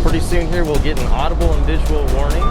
Pretty soon here we'll get an audible and visual warning.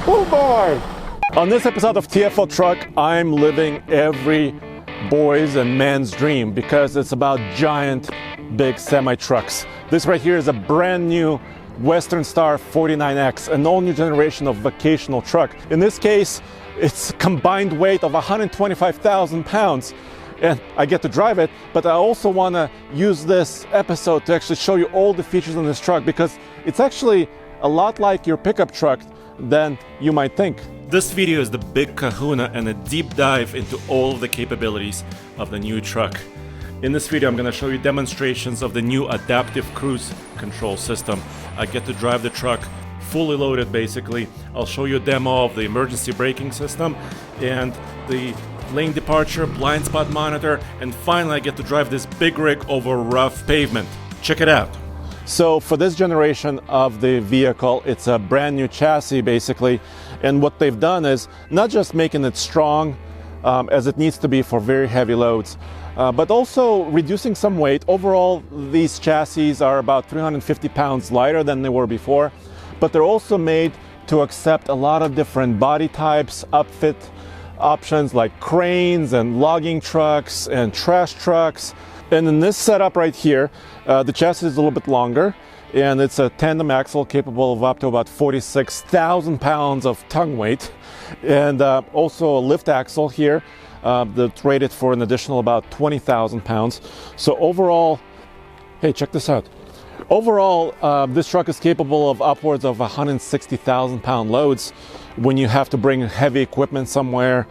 Oh boy! On this episode of TFL Truck, I'm living every boy's and man's dream because it's about giant, big semi-trucks. This right here is a brand new Western Star 49X, an all-new generation of vocational truck. In this case, it's a combined weight of 125,000 pounds. And I get to drive it, but I also want to use this episode to actually show you all the features on this truck because it's actually a lot like your pickup truck than you might think. This video is the big kahuna and a deep dive into all of the capabilities of the new truck. In this video, I'm going to show you demonstrations of the new adaptive cruise control system. I get to drive the truck fully loaded basically. I'll show you a demo of the emergency braking system and the lane departure, blind spot monitor, and finally I get to drive this big rig over rough pavement. Check it out. So for this generation of the vehicle, it's a brand new chassis basically, and what they've done is not just making it strong as it needs to be for very heavy loads, but also reducing some weight. Overall, these chassis are about 350 pounds lighter than they were before, but they're also made to accept a lot of different body types, upfit options like cranes and logging trucks and trash trucks. And in this setup right here, the chassis is a little bit longer and it's a tandem axle capable of up to about 46,000 pounds of tongue weight, and also a lift axle here that's rated for an additional about 20,000 pounds. So overall, hey, check this out. Overall, this truck is capable of upwards of 160,000 pound loads when you have to bring heavy equipment somewhere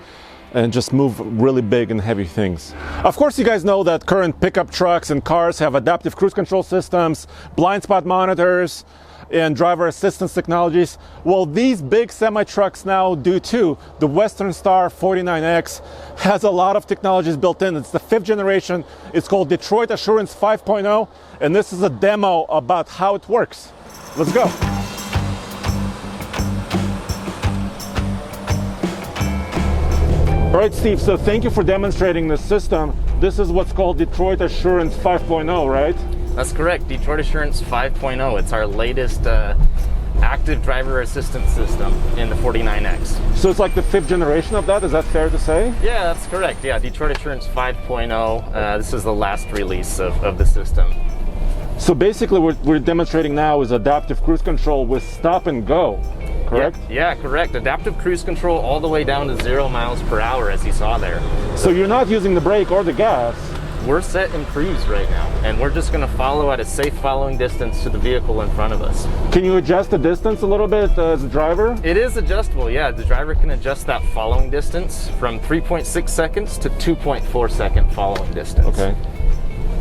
and just move really big and heavy things. Of course, you guys know that current pickup trucks and cars have adaptive cruise control systems, blind spot monitors, and driver assistance technologies. Well, these big semi-trucks now do too. The Western Star 49X has a lot of technologies built in. It's the 5th generation. It's called Detroit Assurance 5.0, and this is a demo about how it works. Let's go. All right, Steve, so thank you for demonstrating this system. This is what's called Detroit Assurance 5.0, right? That's correct, Detroit Assurance 5.0. It's our latest active driver assistance system in the 49X. So it's like the 5th generation of that, is that fair to say? Yeah, that's correct. Yeah, Detroit Assurance 5.0. This is the last release of the system. So basically what we're demonstrating now is adaptive cruise control with stop and go, correct? Yeah, correct. Adaptive cruise control all the way down to 0 miles per hour, as you saw there. So you're not using the brake or the gas. We're set in cruise right now, and we're just going to follow at a safe following distance to the vehicle in front of us. Can you adjust the distance a little bit as a driver? It is adjustable, yeah. The driver can adjust that following distance from 3.6 seconds to 2.4 second following distance. Okay.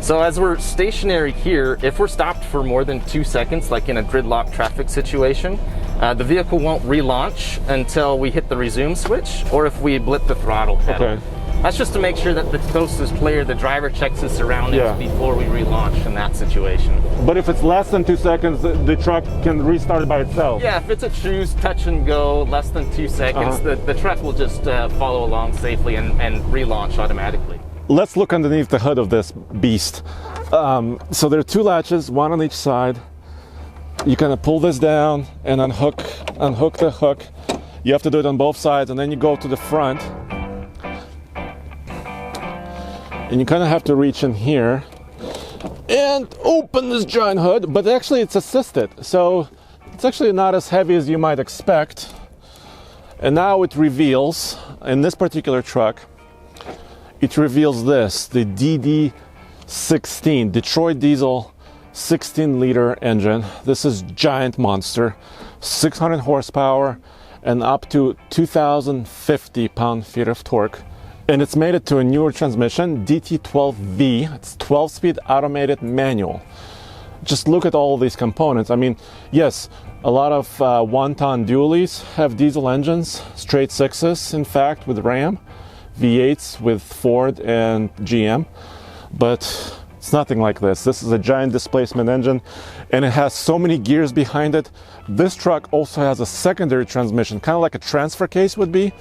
So as we're stationary here, if we're stopped for more than 2 seconds, like in a gridlock traffic situation, the vehicle won't relaunch until we hit the resume switch or if we blip the throttle pedal. Okay. That's just to make sure that the closest player, the driver, checks his surroundings before we relaunch in that situation. But if it's less than 2 seconds, the truck can restart it by itself? Yeah, if it's a cruise, touch and go, less than 2 seconds, the truck will just follow along safely and relaunch automatically. Let's look underneath the hood of this beast. So there are 2 latches, one on each side. You kind of pull this down and unhook the hook. You have to do it on both sides, and then you go to the front. And you kind of have to reach in here and open this giant hood, but actually it's assisted. So it's actually not as heavy as you might expect. And now it reveals, in this particular truck, it reveals this, the DD16, Detroit Diesel 16-liter engine. This is giant monster, 600 horsepower and up to 2,050 pound-feet of torque. And it's made it to a newer transmission, DT12V. It's 12-speed automated manual. Just look at all of these components. I mean, yes, a lot of one-ton dualies have diesel engines, straight 6s, in fact, with Ram, V8s with Ford and GM. But It's nothing like this. This is a giant displacement engine, and it has so many gears behind it. This truck also has a secondary transmission, kind of like a transfer case would be,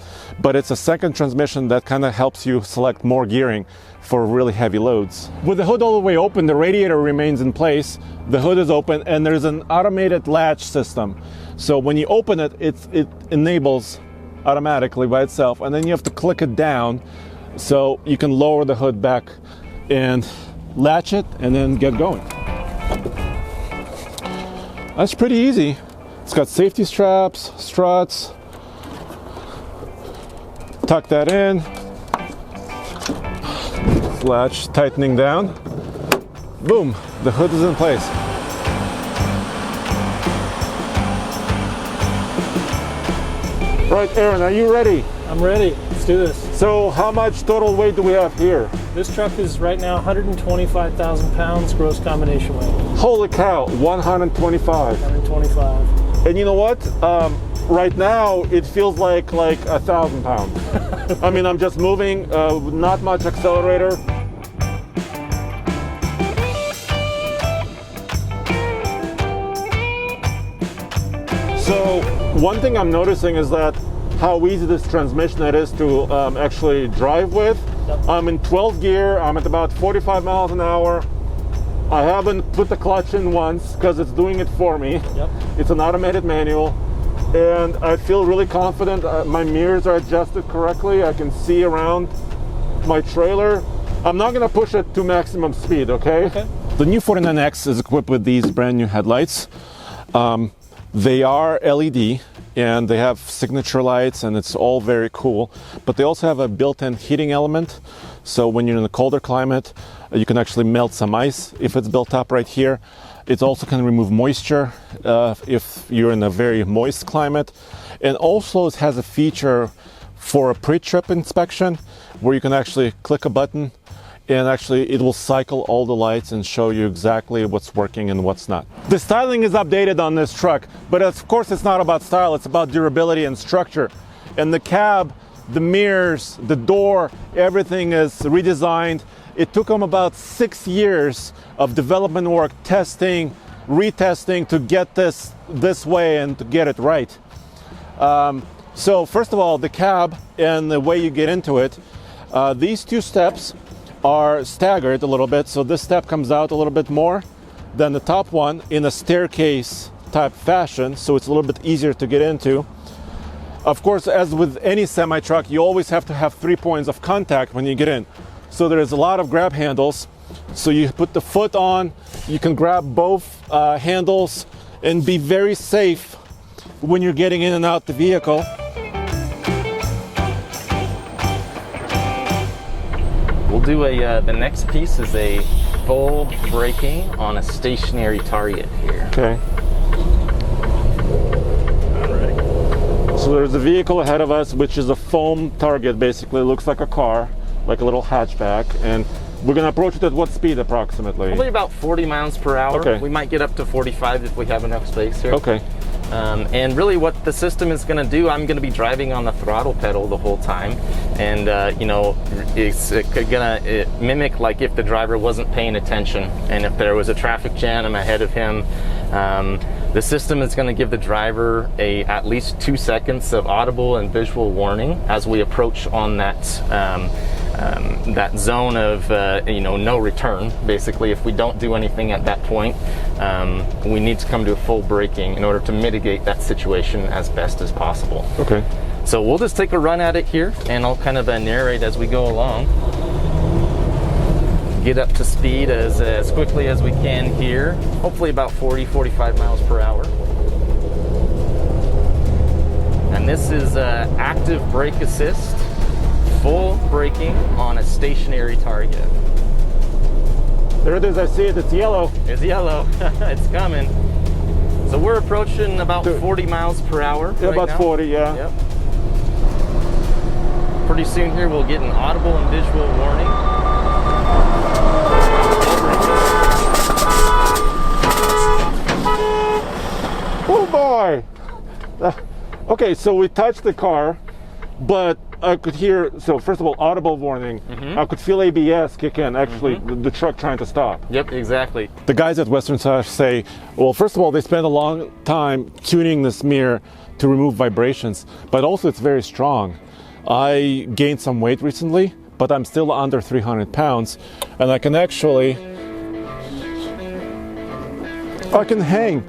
but it's a second transmission that kind of helps you select more gearing for really heavy loads. With the hood all the way open, the radiator remains in place, the hood is open, and there's an automated latch system. So when you open it, it enables automatically by itself, and then you have to click it down so you can lower the hood back and latch it and then get going. That's pretty easy. It's got safety straps, struts. Tuck that in. Latch tightening down. Boom, the hood is in place. Right, Aaron, are you ready? I'm ready. Let's do this. So how much total weight do we have here? This truck is right now 125,000 pounds gross combination weight. Holy cow, 125. 125. And you know what? Right now it feels like 1,000 pounds. I mean, I'm just moving, not much accelerator. So one thing I'm noticing is that how easy this transmission it is to actually drive with. Yep. I'm in 12th gear, I'm at about 45 miles an hour. I haven't put the clutch in once because it's doing it for me. Yep. It's an automated manual, and I feel really confident. My mirrors are adjusted correctly. I can see around my trailer. I'm not going to push it to maximum speed, okay? Okay. The new 49X is equipped with these brand new headlights. They are LED, and they have signature lights, and it's all very cool. But they also have a built-in heating element. So when you're in a colder climate, you can actually melt some ice if it's built up right here. It also can remove moisture if you're in a very moist climate. And also it has a feature for a pre-trip inspection where you can actually click a button and actually it will cycle all the lights and show you exactly what's working and what's not. The styling is updated on this truck, but of course it's not about style, it's about durability and structure. And the cab, the mirrors, the door, everything is redesigned. It took them about 6 years of development work, testing, retesting to get this way and to get it right. So first of all, the cab and the way you get into it, these two steps are staggered a little bit. So this step comes out a little bit more than the top one in a staircase type fashion. So it's a little bit easier to get into. Of course, as with any semi-truck, you always have to have 3 points of contact when you get in. So there is a lot of grab handles. So you put the foot on, you can grab both handles and be very safe when you're getting in and out the vehicle. We'll do the next piece is a full braking on a stationary target here. Okay. So there's a vehicle ahead of us, which is a foam target, basically. It looks like a car, like a little hatchback. And we're going to approach it at what speed approximately? Probably about 40 miles per hour. Okay. We might get up to 45 if we have enough space here. Okay. And really what the system is going to do, I'm going to be driving on the throttle pedal the whole time. And, it's going to mimic like if the driver wasn't paying attention. And if there was a traffic jam ahead of him, the system is going to give the driver at least 2 seconds of audible and visual warning as we approach on that zone of no return. Basically, if we don't do anything at that point, we need to come to a full braking in order to mitigate that situation as best as possible. Okay. So we'll just take a run at it here, and I'll kind of narrate as we go along. Get up to speed as quickly as we can here, hopefully about 40-45 miles per hour. And this is active brake assist, full braking on a stationary target. There it is, I see it, it's yellow. It's yellow, it's coming. So we're approaching about 40 miles per hour. Yeah, right about now. 40, yeah. Yep. Pretty soon here we'll get an audible and visual warning. Oh boy! Okay, so we touched the car, but I could hear, so first of all, audible warning. I could feel ABS kick in, actually, the truck trying to stop. Yep, exactly. The guys at Western Sash say, well, first of all, they spent a long time tuning this mirror to remove vibrations, but also it's very strong. I gained some weight recently, but I'm still under 300 pounds, and I can actually, I can hang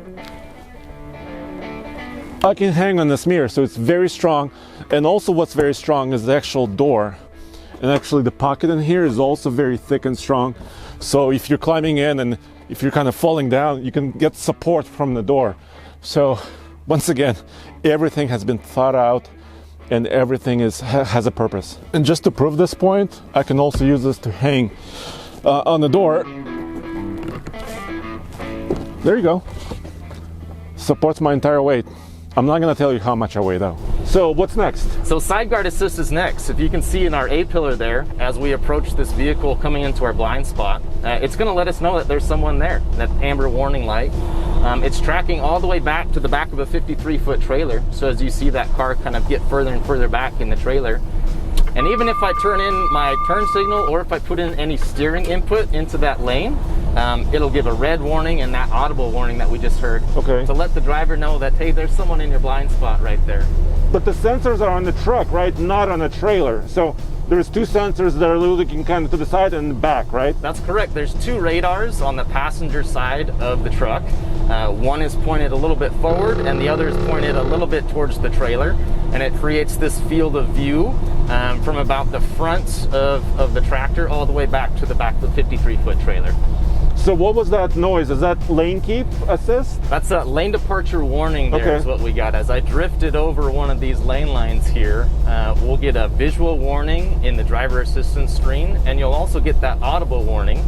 on this mirror, so it's very strong. And also what's very strong is the actual door. And actually the pocket in here is also very thick and strong. So if you're climbing in and if you're kind of falling down, you can get support from the door. So once again, everything has been thought out and everything has a purpose. And just to prove this point, I can also use this to hang on the door. There you go. Supports my entire weight. I'm not going to tell you how much I weigh though. So what's next? So side guard assist is next. If you can see in our A-pillar there, as we approach this vehicle coming into our blind spot, it's going to let us know that there's someone there, that amber warning light. It's tracking all the way back to the back of a 53-foot trailer. So as you see that car kind of get further and further back in the trailer. And even if I turn in my turn signal or if I put in any steering input into that lane, it'll give a red warning and that audible warning that we just heard to let the driver know that, hey, there's someone in your blind spot right there. But the sensors are on the truck, right? Not on the trailer. So there's two sensors that are looking kind of to the side and back, right? That's correct. There's two radars on the passenger side of the truck. One is pointed a little bit forward and the other is pointed a little bit towards the trailer. And it creates this field of view from about the front of the tractor all the way back to the back of the 53-foot trailer. So what was that noise? Is that lane keep assist? That's a lane departure warning there is what we got. As I drifted over one of these lane lines here, we'll get a visual warning in the driver assistance screen, and you'll also get that audible warning.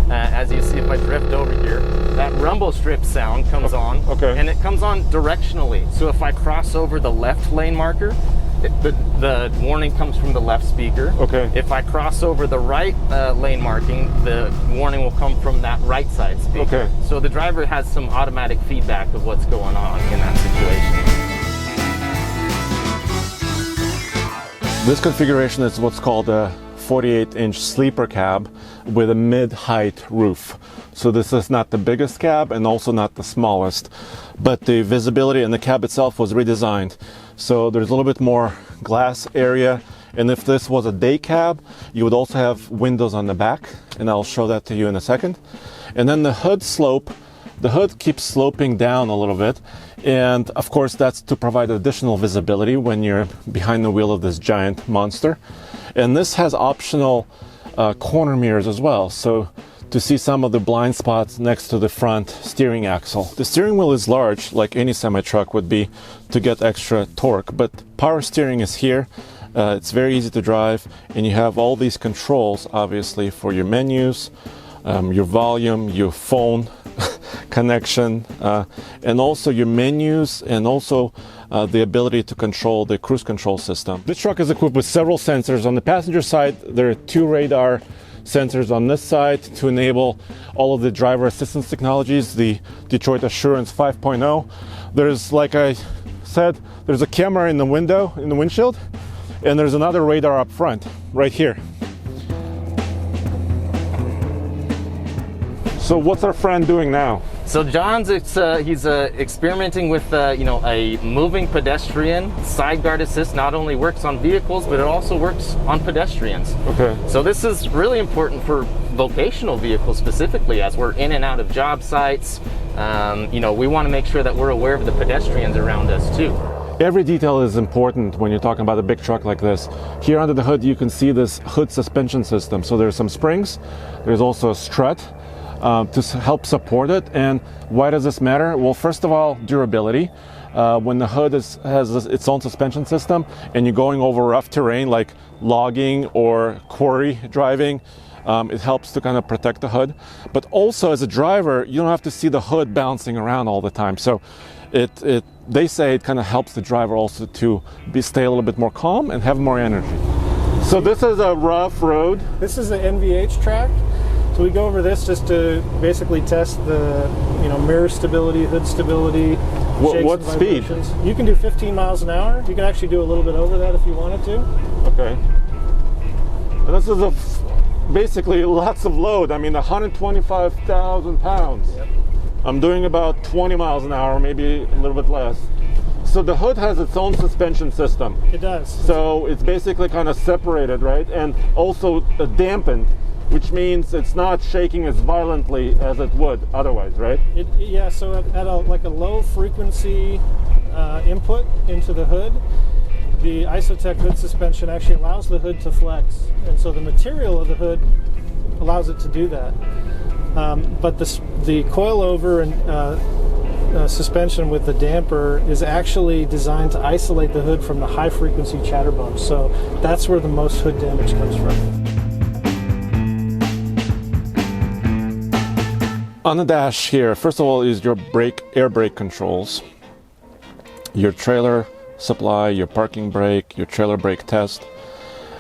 As you see if I drift over here, that rumble strip sound comes on, and it comes on directionally. So if I cross over the left lane marker, the warning comes from the left speaker. If I cross over the right lane marking, the warning will come from that right side speaker. So the driver has some automatic feedback of what's going on in that situation. This configuration is what's called a 48-inch sleeper cab with a mid-height roof. So this is not the biggest cab and also not the smallest, but the visibility in the cab itself was redesigned. So there's a little bit more glass area, and if this was a day cab, you would also have windows on the back, and I'll show that to you in a second. And then the hood slope, the hood keeps sloping down a little bit, and of course that's to provide additional visibility when you're behind the wheel of this giant monster. And this has optional corner mirrors as well, so to see some of the blind spots next to the front steering axle. The steering wheel is large, like any semi-truck would be, to get extra torque, but power steering is here. It's very easy to drive, and you have all these controls, obviously, for your menus, your volume, your phone connection, and also your menus, and also the ability to control the cruise control system. This truck is equipped with several sensors. On the passenger side, there are two radar sensors on this side to enable all of the driver assistance technologies, the Detroit Assurance 5.0. There's, like I said, there's a camera in the window, in the windshield, and there's another radar up front, right here. So what's our friend doing now? So John's he's experimenting with a moving pedestrian. Side guard assist not only works on vehicles, but it also works on pedestrians. So this is really important for vocational vehicles specifically, as we're in and out of job sites. We want to make sure that we're aware of the pedestrians around us too. Every detail is important when you're talking about a big truck like this. Here under the hood, you can see this hood suspension system. So there's some springs, there's also a strut to help support it. And why does this matter? Well, first of all, durability. When the hood has its own suspension system and you're going over rough terrain like logging or quarry driving, it helps to kind of protect the hood. But also as a driver, you don't have to see the hood bouncing around all the time. So they say it kind of helps the driver also to stay a little bit more calm and have more energy. So this is a rough road. This is an NVH track. So we go over this just to basically test the mirror stability, hood stability, shakes What and speed? vibrations. You can do 15 miles an hour. You can actually do a little bit over that if you wanted to. Okay. And this is basically lots of load. I mean, 125,000 pounds. Yep. I'm doing about 20 miles an hour, maybe a little bit less. So the hood has its own suspension system. It does. So it's basically kind of separated, right? And also dampened, which means it's not shaking as violently as it would otherwise, right? Yeah, so at a low frequency input into the hood, the Isotech hood suspension actually allows the hood to flex. And so the material of the hood allows it to do that. But the coilover and suspension with the damper is actually designed to isolate the hood from the high frequency chatterbumps. So that's where the most hood damage comes from. On the dash here, first of all, is your air brake controls, your trailer supply, your parking brake, your trailer brake test.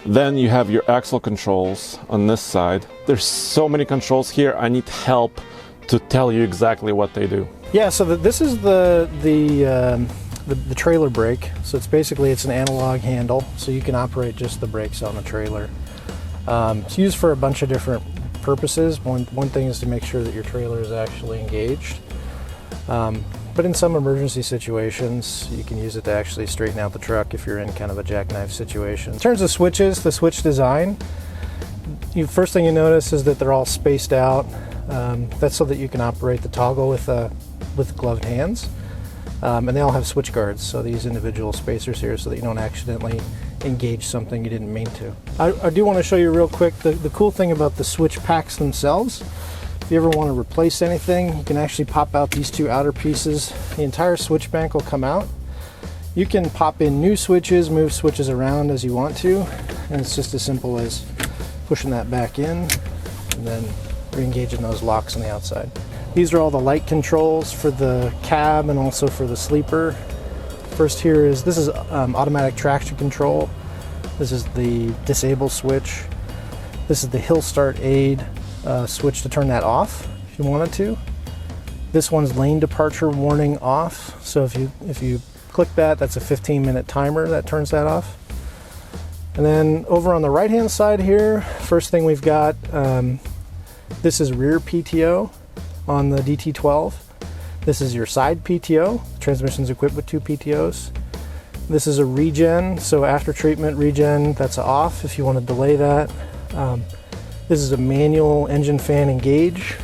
Then you have your axle controls on this side. There's so many controls here. I need help to tell you exactly what they do. Yeah, so this is the trailer brake. So it's an analog handle, so you can operate just the brakes on the trailer. It's used for a bunch of different purposes. One thing is to make sure that your trailer is actually engaged. But in some emergency situations, you can use it to actually straighten out the truck if you're in kind of a jackknife situation. In terms of switches, the switch design, first thing you notice is that they're all spaced out. That's so that you can operate the toggle with gloved hands. And they all have switch guards, so these individual spacers here so that you don't accidentally engage something you didn't mean to. I do want to show you real quick the cool thing about the switch packs themselves. If you ever want to replace anything, you can actually pop out these two outer pieces. The entire switch bank will come out. You can pop in new switches, move switches around as you want to, and it's just as simple as pushing that back in and then re-engaging those locks on the outside. These are all the light controls for the cab and also for the sleeper. First here this is automatic traction control. This is the disable switch. This is the hill start aid switch to turn that off if you wanted to. This one's lane departure warning off. So if you click that, that's a 15-minute timer that turns that off. And then over on the right-hand side here, first thing we've got, this is rear PTO on the DT12. This is your side PTO. The transmission's equipped with 2 PTOs. This is a regen, so after treatment regen, that's a off if you want to delay that. This is a manual engine fan engage.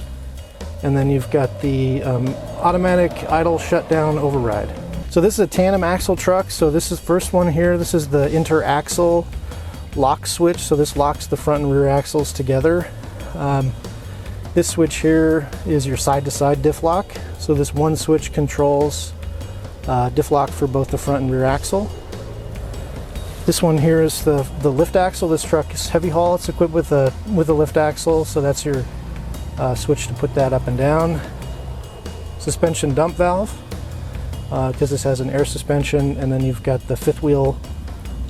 And then you've got the automatic idle shutdown override. So this is a tandem axle truck. So this is the first one here. This is the inter-axle lock switch. So this locks the front and rear axles together. This switch here is your side-to-side diff lock. So this one switch controls diff lock for both the front and rear axle. This one here is the lift axle. This truck is heavy haul. It's equipped with a lift axle, so that's your switch to put that up and down. Suspension dump valve, because this has an air suspension, and then you've got the fifth wheel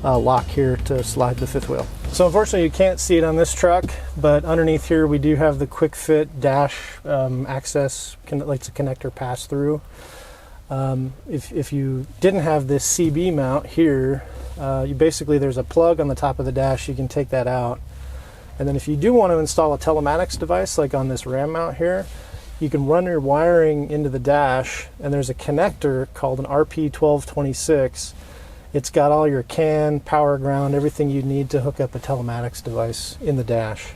lock here to slide the fifth wheel. So unfortunately you can't see it on this truck, but underneath here we do have the quick fit dash access, like it's a connector pass through. If you didn't have this CB mount here, there's a plug on the top of the dash. You can take that out, and then if you do want to install a telematics device like on this RAM mount here, you can run your wiring into the dash, and there's a connector called an RP1226. It's got all your CAN, power, ground, everything you need to hook up a telematics device in the dash.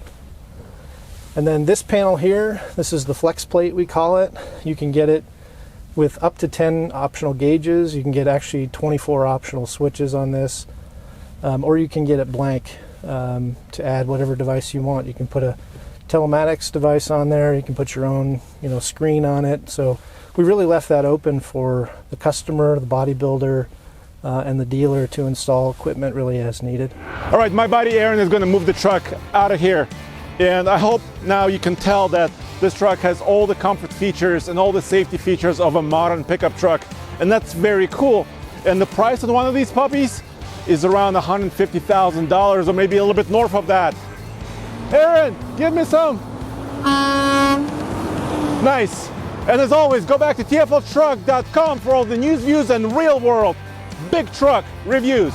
And then this panel here, this is the flex plate we call it. You can get it with up to 10 optional gauges. You can get actually 24 optional switches on this, or you can get it blank to add whatever device you want. You can put a telematics device on there. You can put your own, screen on it. So we really left that open for the customer, the bodybuilder, and the dealer to install equipment really as needed. All right, my buddy Aaron is going to move the truck out of here. And I hope now you can tell that this truck has all the comfort features and all the safety features of a modern pickup truck. And that's very cool. And the price of one of these puppies is around $150,000 or maybe a little bit north of that. Aaron, give me some. Nice. And as always, go back to tfltruck.com for all the news, views, and real world big truck reviews.